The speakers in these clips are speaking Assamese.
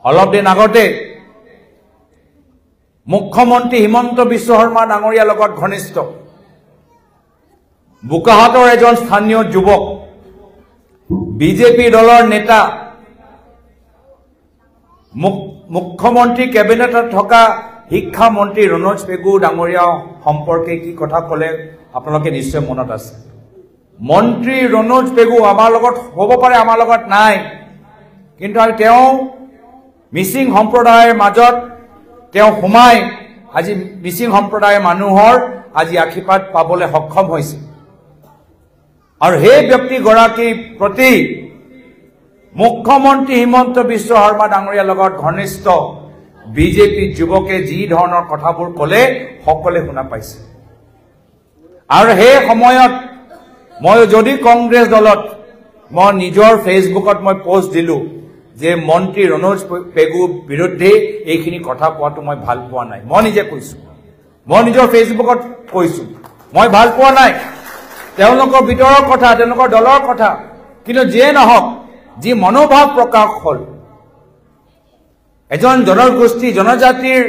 অলপ দিন আগতে মুখ্যমন্ত্ৰী হিমন্ত বিশ্ব শৰ্মা ডাঙৰীয়াৰ লগত ঘনিষ্ঠ বোকাহাটৰ এজন স্থানীয় যুৱক বিজেপি দলৰ নেতা মুখ্যমন্ত্ৰী কেবিনেটত থকা শিক্ষা মন্ত্ৰী ৰণোজ পেগু ডাঙৰীয়া সম্পৰ্কে কি কথা ক'লে আপোনালোকে নিশ্চয় মনত আছে মন্ত্ৰী ৰণোজ পেগু আমাৰ লগত হ'ব পাৰে আমাৰ লগত নাই কিন্তু আমি তেওঁ মিচিং সম্প্ৰদায়ৰ মাজত তেওঁ সোমাই আজি মিচিং সম্প্ৰদায়ৰ মানুহৰ আজি আশীৰ্বাদ পাবলৈ সক্ষম হৈছে আৰু সেই ব্যক্তি গৰাকীৰ প্ৰতি মুখ্যমন্ত্ৰী হিমন্ত বিশ্ব শৰ্মা ডাঙৰীয়াৰ লগত ঘনিষ্ঠ বিজেপি যুৱকে যি ধৰণৰ কথাবোৰ ক'লে সকলোৱে শুনা পাইছে আৰু সেই সময়ত মই যদি কংগ্ৰেছ দলত মই নিজৰ ফেচবুকত মই পোষ্ট দিলো যে মন্ত্ৰী ৰণোজ পেগুৰ বিৰুদ্ধে এইখিনি কথা কোৱাটো মই ভাল পোৱা নাই মই নিজে কৈছো মই নিজৰ ফেচবুকত কৈছো মই ভাল পোৱা নাই তেওঁলোকৰ ভিতৰৰ কথা তেওঁলোকৰ দলৰ কথা কিন্তু যিয়ে নহওক যি মনোভাৱ প্ৰকাশ হ'ল এজন জনগোষ্ঠী জনজাতিৰ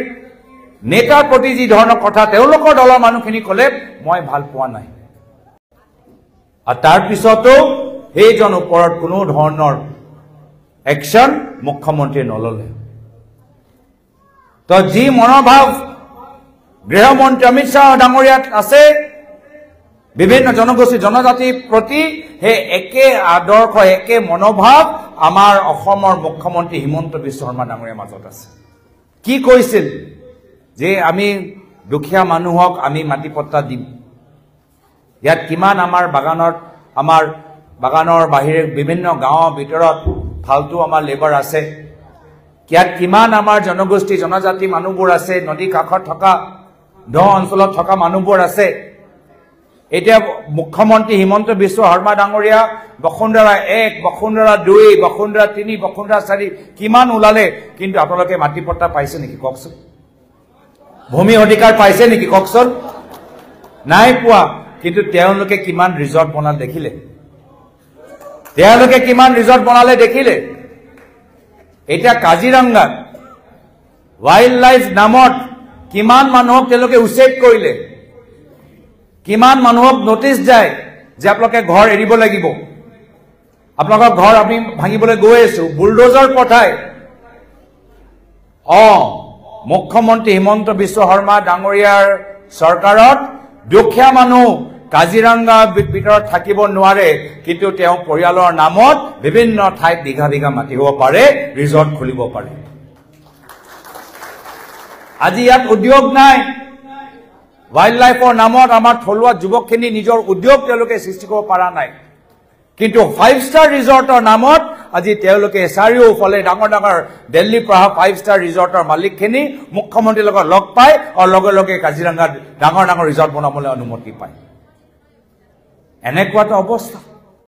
নেতাৰ প্ৰতি যি ধৰণৰ কথা তেওঁলোকৰ দলৰ মানুহখিনি ক'লে মই ভাল পোৱা নাই আৰু তাৰ পিছতো সেইজন ওপৰত কোনো ধৰণৰ একশন মুখ্যমন্ত্ৰী নললে তো যি মনোভাৱ গৃহমন্ত্ৰী অমিত শ্বাহ ডাঙৰীয়াত আছে বিভিন্ন জনগোষ্ঠী জনজাতিৰ প্ৰতি হে একে আদৰ্শ একে মনোভাৱ আমাৰ অসমৰ মুখ্যমন্ত্ৰী হিমন্ত বিশ্ব শৰ্মা ডাঙৰীয়াৰ মাজত আছে কি কৈছিল যে আমি দুখীয়া মানুহক আমি মাটি পট্টা দিম ইয়াত কিমান আমাৰ বাগানৰ বাহিৰে বিভিন্ন গাঁৱৰ ভিতৰত ফালতু আমাৰ লেবাৰ আছে ইয়াত কিমান আমাৰ জনগোষ্ঠী জনজাতি মানুহবোৰ আছে নদী কাষত থকা দ অঞ্চলত থকা মানুহবোৰ আছে এতিয়া মুখ্যমন্ত্ৰী হিমন্ত বিশ্ব শৰ্মা ডাঙৰীয়া বসুন্ধৰা 1 বসুন্ধৰা 2 বসুন্ধৰা 3 বসুন্ধৰা 4 কিমান ওলালে কিন্তু আপোনালোকে মাটি পট্টা পাইছে নেকি কওকচোন ভূমি অধিকাৰ পাইছে নেকি কওকচোন নাই পোৱা কিন্তু তেওঁলোকে কিমান ৰিজৰ্ট বনাল দেখিলে তেওঁলোকে কিমান ৰিজৰ্ট বনালে দেখিলে এটা কাজিৰঙ্গাত ওয়াইল্ড লাইফ নামত কিমান মানুহক তেওঁলোকে উচ্ছেদ কৰিলে কিমান মানুহক নোটিছ যায় যে আপোনালোকে ঘৰ এৰিব লাগিব আপোনালোকৰ ঘৰ আমি ভাঙিবলৈ গৈ আছো বুলডোজাৰ পঠাই মুখ্যমন্ত্ৰী হিমন্ত বিশ্ব শৰ্মা ডাঙৰীয়াৰ চৰকাৰত দুখীয়া মানুহ কাজিৰঙ্গা ভিতৰত থাকিব নোৱাৰে কিন্তু তেওঁ পৰিয়ালৰ নামত বিভিন্ন ঠাইত বিঘা বিঘা মাটি হ'ব পাৰে ৰিজৰ্ট খুলিব পাৰে আজি ইয়াত উদ্যোগ নাই ওয়াইল্ড লাইফৰ নামত আমাৰ থলুৱা যুৱকখিনি নিজৰ উদ্যোগ তেওঁলোকে সৃষ্টি কৰিব পৰা নাই কিন্তু 5 ষ্টাৰ ৰিজৰ্টৰ নামত আজি তেওঁলোকে চাৰিওফালে ডাঙৰ ডাঙৰ দিল্লীৰ পৰা 5 ষ্টাৰ ৰিজৰ্টৰ মালিকখিনি মুখ্যমন্ত্ৰীৰ লগত লগ পায় আৰু লগে লগে কাজিৰঙ্গাত ডাঙৰ ডাঙৰ ৰিজৰ্ট বনাবলৈ অনুমতি পায় এনেকুৱা এটা অৱস্থা